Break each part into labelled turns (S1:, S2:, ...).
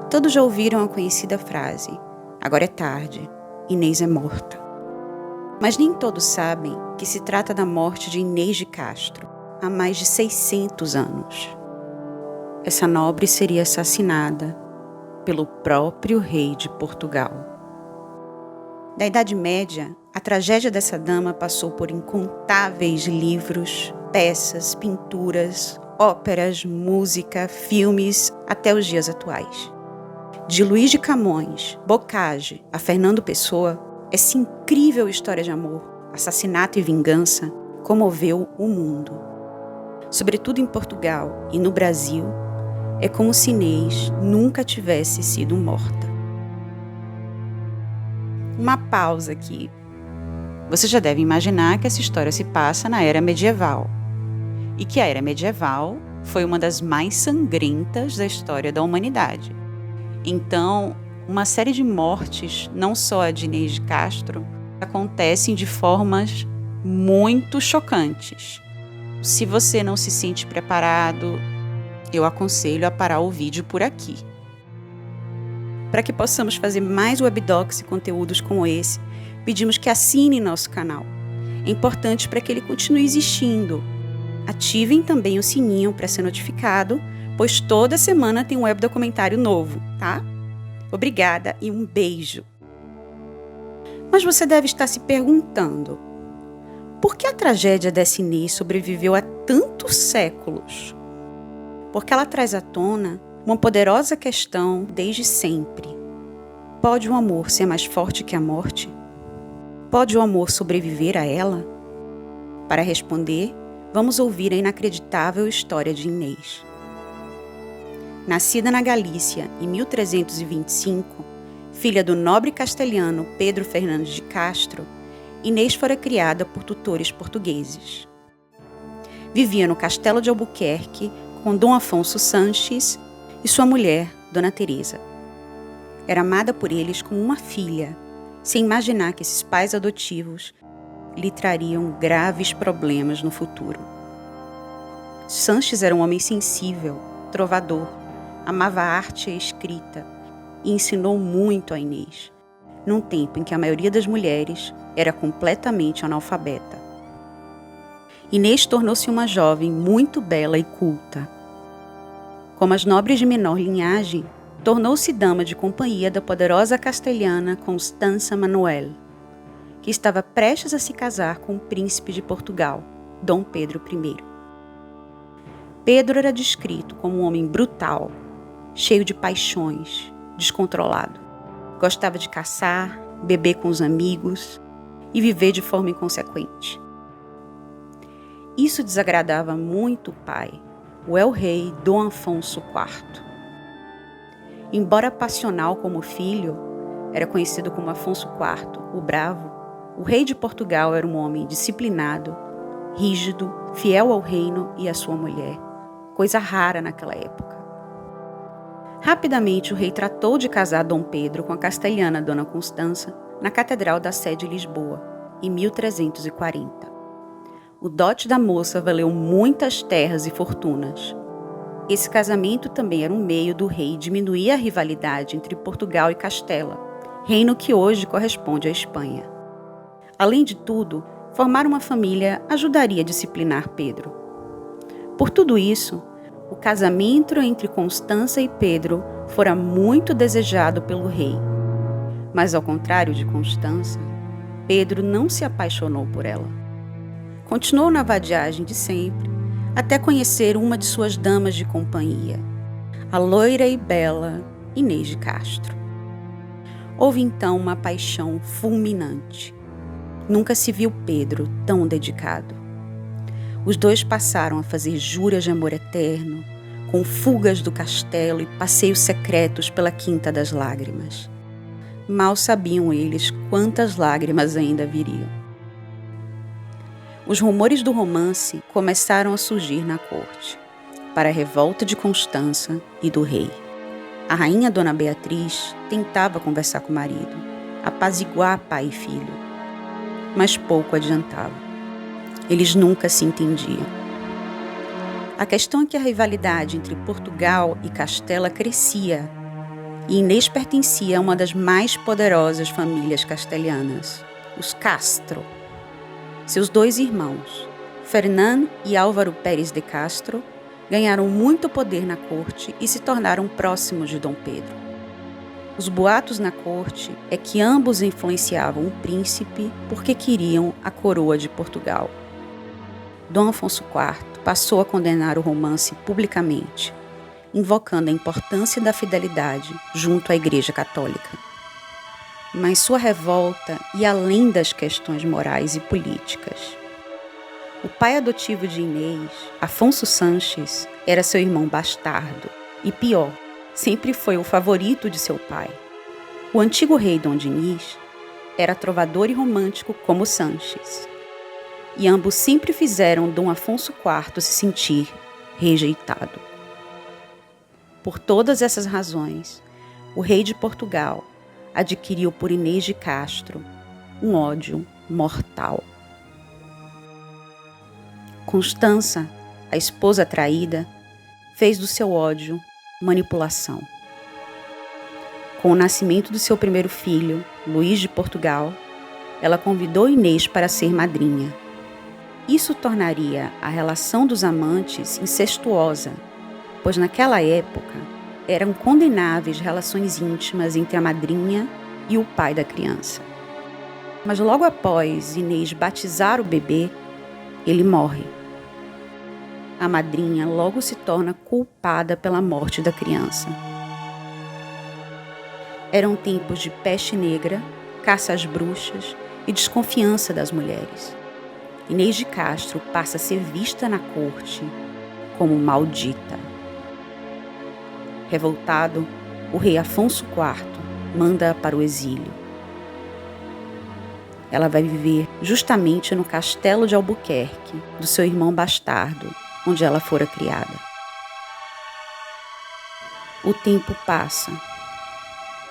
S1: Todos já ouviram a conhecida frase: agora é tarde, Inês é morta. Mas nem todos sabem que se trata da morte de Inês de Castro, há mais de 600 anos. Essa nobre seria assassinada pelo próprio rei de Portugal. Da Idade Média, a tragédia dessa dama passou por incontáveis livros, peças, pinturas, óperas, música, filmes, até os dias atuais. De Luís de Camões, Bocage a Fernando Pessoa, essa incrível história de amor, assassinato e vingança comoveu o mundo. Sobretudo em Portugal e no Brasil, é como se Inês nunca tivesse sido morta. Uma pausa aqui. Você já deve imaginar que essa história se passa na Era Medieval. E que a Era Medieval foi uma das mais sangrentas da história da humanidade. Então, uma série de mortes, não só a de Inês de Castro, acontecem de formas muito chocantes. Se você não se sente preparado, eu aconselho a parar o vídeo por aqui. Para que possamos fazer mais webdocs e conteúdos como esse, pedimos que assinem nosso canal. É importante para que ele continue existindo. Ativem também o sininho para ser notificado, pois toda semana tem um webdocumentário novo, tá? Obrigada e um beijo! Mas você deve estar se perguntando: por que a tragédia dessa Inês sobreviveu a tantos séculos? Porque ela traz à tona uma poderosa questão desde sempre. Pode o amor ser mais forte que a morte? Pode o amor sobreviver a ela? Para responder, vamos ouvir a inacreditável história de Inês. Nascida na Galícia em 1325, filha do nobre castelhano Pedro Fernandes de Castro, Inês fora criada por tutores portugueses. Vivia no Castelo de Albuquerque com Dom Afonso Sanches e sua mulher, Dona Teresa. Era amada por eles como uma filha, sem imaginar que esses pais adotivos lhe trariam graves problemas no futuro. Sanches era um homem sensível, trovador, amava a arte e a escrita e ensinou muito a Inês, num tempo em que a maioria das mulheres era completamente analfabeta. Inês tornou-se uma jovem muito bela e culta. Como as nobres de menor linhagem, tornou-se dama de companhia da poderosa castelhana Constança Manuel, que estava prestes a se casar com o príncipe de Portugal, Dom Pedro I. Pedro era descrito como um homem brutal, cheio de paixões, descontrolado. Gostava de caçar, beber com os amigos e viver de forma inconsequente. Isso desagradava muito o pai, o el-rei Dom Afonso IV. Embora passional como filho, era conhecido como Afonso IV, o Bravo, o rei de Portugal era um homem disciplinado, rígido, fiel ao reino e à sua mulher, coisa rara naquela época. Rapidamente o rei tratou de casar Dom Pedro com a castelhana Dona Constança na Catedral da Sé de Lisboa, em 1340. O dote da moça valeu muitas terras e fortunas. Esse casamento também era um meio do rei diminuir a rivalidade entre Portugal e Castela, reino que hoje corresponde à Espanha. Além de tudo, formar uma família ajudaria a disciplinar Pedro. Por tudo isso, o casamento entre Constança e Pedro fora muito desejado pelo rei. Mas ao contrário de Constança, Pedro não se apaixonou por ela. Continuou na vadiagem de sempre, até conhecer uma de suas damas de companhia, a loira e bela Inês de Castro. Houve então uma paixão fulminante. Nunca se viu Pedro tão dedicado. Os dois passaram a fazer juras de amor eterno, com fugas do castelo e passeios secretos pela Quinta das Lágrimas. Mal sabiam eles quantas lágrimas ainda viriam. Os rumores do romance começaram a surgir na corte, para a revolta de Constança e do rei. A rainha Dona Beatriz tentava conversar com o marido, apaziguar pai e filho, mas pouco adiantava. Eles nunca se entendiam. A questão é que a rivalidade entre Portugal e Castela crescia. e Inês pertencia a uma das mais poderosas famílias castelhanas, os Castro. Seus 2 irmãos, Fernán e Álvaro Pérez de Castro, ganharam muito poder na corte e se tornaram próximos de Dom Pedro. Os boatos na corte é que ambos influenciavam o príncipe porque queriam a coroa de Portugal. Dom Afonso IV passou a condenar o romance publicamente, invocando a importância da fidelidade junto à Igreja Católica. Mas sua revolta ia além das questões morais e políticas. O pai adotivo de Inês, Afonso Sanches, era seu irmão bastardo e, pior, sempre foi o favorito de seu pai. O antigo rei Dom Dinis era trovador e romântico como Sanches, e ambos sempre fizeram Dom Afonso IV se sentir rejeitado. Por todas essas razões, o rei de Portugal adquiriu por Inês de Castro um ódio mortal. Constança, a esposa traída, fez do seu ódio manipulação. Com o nascimento do seu primeiro filho, Luís de Portugal, ela convidou Inês para ser madrinha. Isso tornaria a relação dos amantes incestuosa, pois naquela época eram condenáveis relações íntimas entre a madrinha e o pai da criança. Mas logo após Inês batizar o bebê, ele morre. A madrinha logo se torna culpada pela morte da criança. Eram tempos de peste negra, caça às bruxas e desconfiança das mulheres. Inês de Castro passa a ser vista na corte como maldita. Revoltado, o rei Afonso IV manda-a para o exílio. Ela vai viver justamente no castelo de Albuquerque, do seu irmão bastardo, onde ela fora criada. O tempo passa.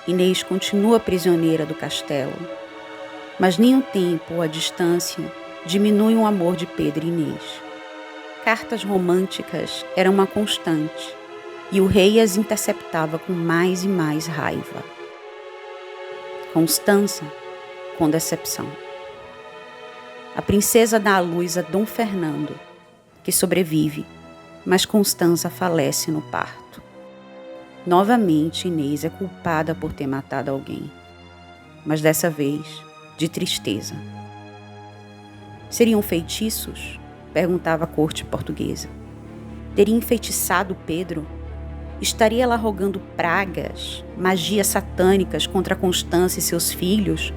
S1: Inês continua prisioneira do castelo, mas nem o tempo ou a distância diminuem o amor de Pedro e Inês. Cartas românticas eram uma constante, e o rei as interceptava com mais e mais raiva. Constança, com decepção. A princesa dá à luz a Dom Fernando, que sobrevive, mas Constança falece no parto. Novamente, Inês é culpada por ter matado alguém, mas dessa vez de tristeza. Seriam feitiços? Perguntava a corte portuguesa. Teria enfeitiçado Pedro? Estaria ela rogando pragas, magias satânicas contra Constança e seus filhos,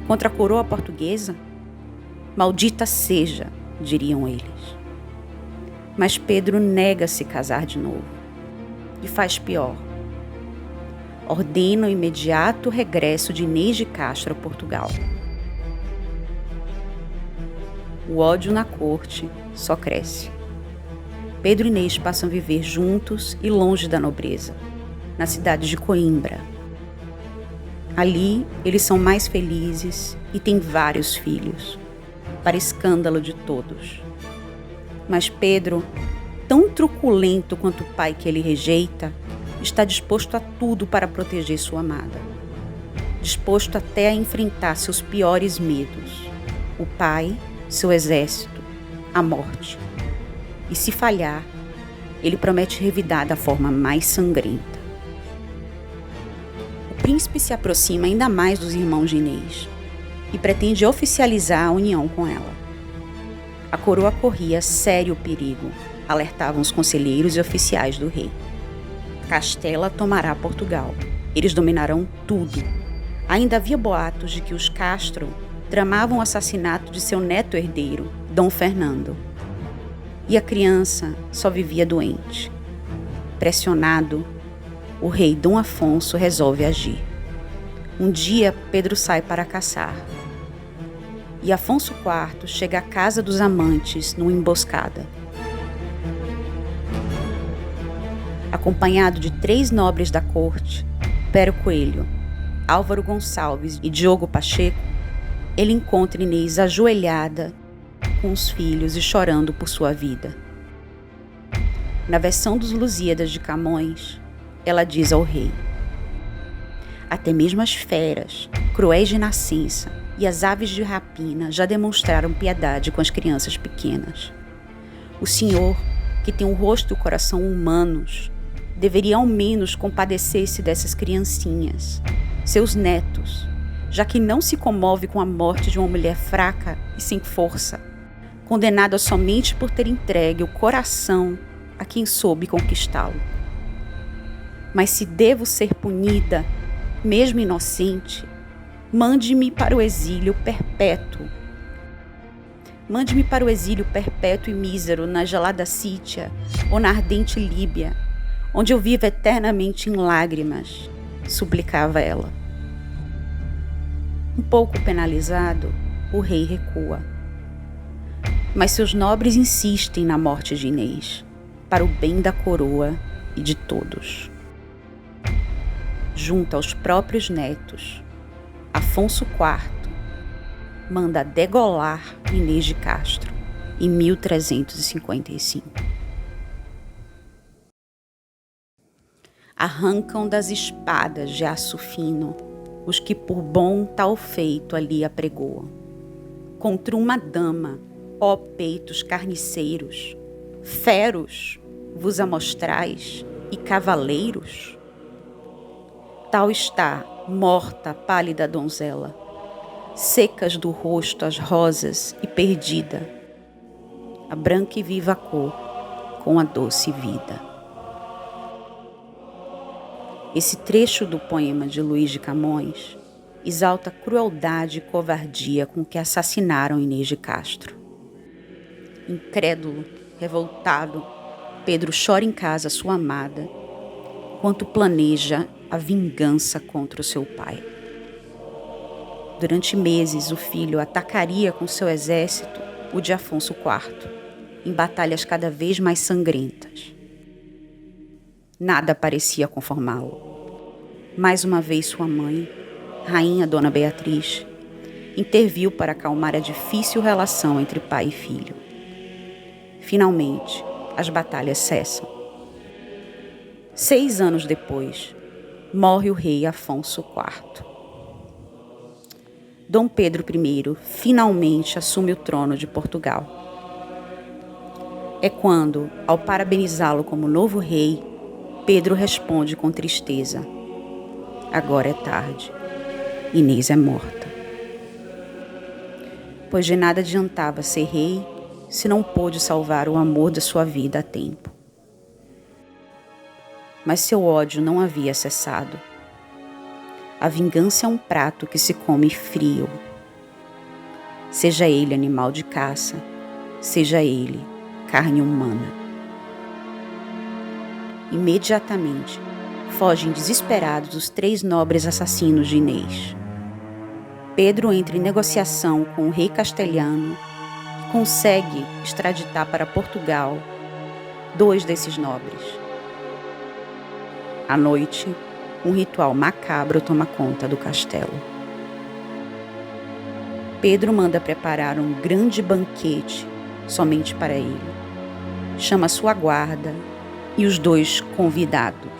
S1: contra a coroa portuguesa? Maldita seja, diriam eles. Mas Pedro nega-se casar de novo. E faz pior. Ordena o imediato regresso de Inês de Castro a Portugal. O ódio na corte só cresce. Pedro e Inês passam a viver juntos e longe da nobreza, na cidade de Coimbra. Ali, eles são mais felizes e têm vários filhos, para escândalo de todos. Mas Pedro, tão truculento quanto o pai que ele rejeita, está disposto a tudo para proteger sua amada. Disposto até a enfrentar seus piores medos: o pai, seu exército, a morte. E se falhar, ele promete revidar da forma mais sangrenta. O príncipe se aproxima ainda mais dos irmãos de Inês e pretende oficializar a união com ela. A coroa corria sério perigo, alertavam os conselheiros e oficiais do rei. Castela tomará Portugal. Eles dominarão tudo. Ainda havia boatos de que os Castro tramavam o assassinato de seu neto herdeiro, Dom Fernando. E a criança só vivia doente. Pressionado, o rei Dom Afonso resolve agir. Um dia, Pedro sai para caçar. E Afonso IV chega à casa dos amantes numa emboscada. Acompanhado de 3 nobres da corte, Pero Coelho, Álvaro Gonçalves e Diogo Pacheco, ele encontra Inês ajoelhada com os filhos e chorando por sua vida. Na versão dos Lusíadas de Camões, ela diz ao rei: Até mesmo as feras, cruéis de nascença, e as aves de rapina já demonstraram piedade com as crianças pequenas. O Senhor, que tem o rosto e o coração humanos, deveria ao menos compadecer-se dessas criancinhas, seus netos, já que não se comove com a morte de uma mulher fraca e sem força, condenada somente por ter entregue o coração a quem soube conquistá-lo. Mas se devo ser punida, mesmo inocente, mande-me para o exílio perpétuo. Mande-me para o exílio perpétuo e mísero na gelada Sítia ou na ardente Líbia, onde eu vivo eternamente em lágrimas, suplicava ela. Um pouco penalizado, o rei recua. Mas seus nobres insistem na morte de Inês, para o bem da coroa e de todos. Junto aos próprios netos, Afonso IV manda degolar Inês de Castro em 1355. Arrancam das espadas de aço fino os que por bom tal feito ali apregoam. Contra uma dama, ó peitos carniceiros, feros vos amostrais e cavaleiros? Tal está, morta a pálida donzela, secas do rosto as rosas e perdida, a branca e viva cor com a doce vida. Esse trecho do poema de Luís de Camões exalta a crueldade e covardia com que assassinaram Inês de Castro. Incrédulo, revoltado, Pedro chora em casa sua amada, enquanto planeja a vingança contra o seu pai. Durante meses, o filho atacaria com seu exército o de Afonso IV, em batalhas cada vez mais sangrentas. Nada parecia conformá-lo. Mais uma vez sua mãe, rainha Dona Beatriz, interviu para acalmar a difícil relação entre pai e filho. Finalmente, as batalhas cessam. 6 anos depois, morre o rei Afonso IV. Dom Pedro I finalmente assume o trono de Portugal. É quando, ao parabenizá-lo como novo rei, Pedro responde com tristeza: agora é tarde, Inês é morta. Pois de nada adiantava ser rei se não pôde salvar o amor da sua vida a tempo. Mas seu ódio não havia cessado. A vingança é um prato que se come frio. Seja ele animal de caça, seja ele carne humana. Imediatamente, fogem desesperados os 3 nobres assassinos de Inês. Pedro entra em negociação com o rei castelhano e consegue extraditar para Portugal 2 desses nobres. À noite, um ritual macabro toma conta do castelo. Pedro manda preparar um grande banquete somente para ele. Chama sua guarda e os 2 convidados.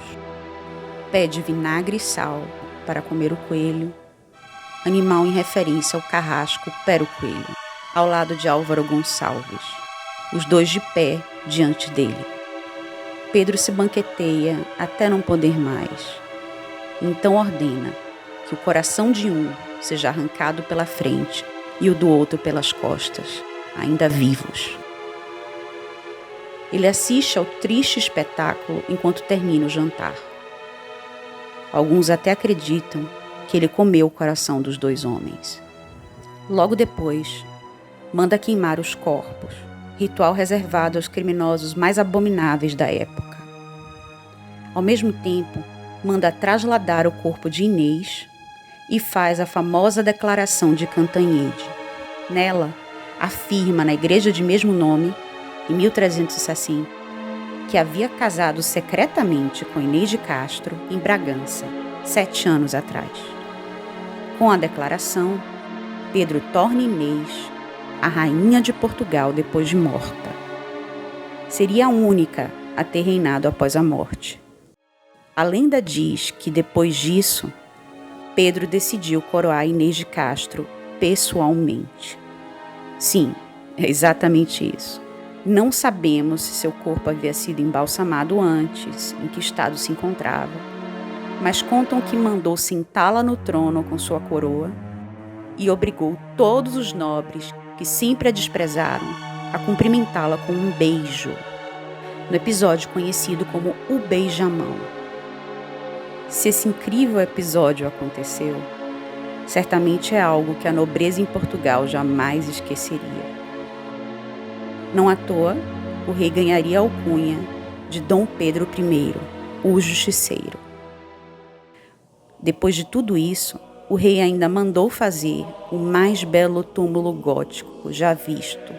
S1: Pede vinagre e sal para comer o coelho, animal em referência ao carrasco Pero Coelho, ao lado de Álvaro Gonçalves, os 2 de pé diante dele. Pedro se banqueteia até não poder mais. Então ordena que o coração de um seja arrancado pela frente e o do outro pelas costas, ainda vivos. Ele assiste ao triste espetáculo enquanto termina o jantar. Alguns até acreditam que ele comeu o coração dos 2 homens. Logo depois, manda queimar os corpos, ritual reservado aos criminosos mais abomináveis da época. Ao mesmo tempo, manda trasladar o corpo de Inês e faz a famosa declaração de Cantanhede. Nela, afirma na igreja de mesmo nome, em 1360, que havia casado secretamente com Inês de Castro em Bragança, 7 anos atrás. Com a declaração, Pedro torna Inês a rainha de Portugal depois de morta. Seria a única a ter reinado após a morte. A lenda diz que, depois disso, Pedro decidiu coroar Inês de Castro pessoalmente. Sim, é exatamente isso. Não sabemos se seu corpo havia sido embalsamado antes, em que estado se encontrava, mas contam que mandou sentá-la no trono com sua coroa e obrigou todos os nobres que sempre a desprezaram a cumprimentá-la com um beijo, no episódio conhecido como o beijamão. Se esse incrível episódio aconteceu, certamente é algo que a nobreza em Portugal jamais esqueceria. Não à toa, o rei ganharia a alcunha de Dom Pedro I, o Justiceiro. Depois de tudo isso, o rei ainda mandou fazer o mais belo túmulo gótico já visto.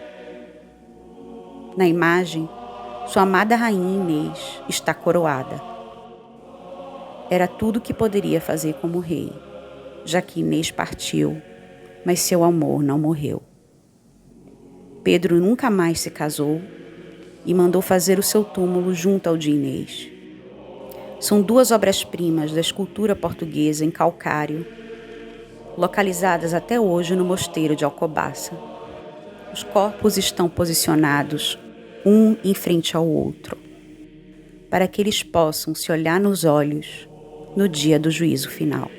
S1: Na imagem, sua amada rainha Inês está coroada. Era tudo o que poderia fazer como rei, já que Inês partiu, mas seu amor não morreu. Pedro nunca mais se casou e mandou fazer o seu túmulo junto ao de Inês. São duas obras-primas da escultura portuguesa em calcário, localizadas até hoje no mosteiro de Alcobaça. Os corpos estão posicionados um em frente ao outro, para que eles possam se olhar nos olhos no dia do juízo final.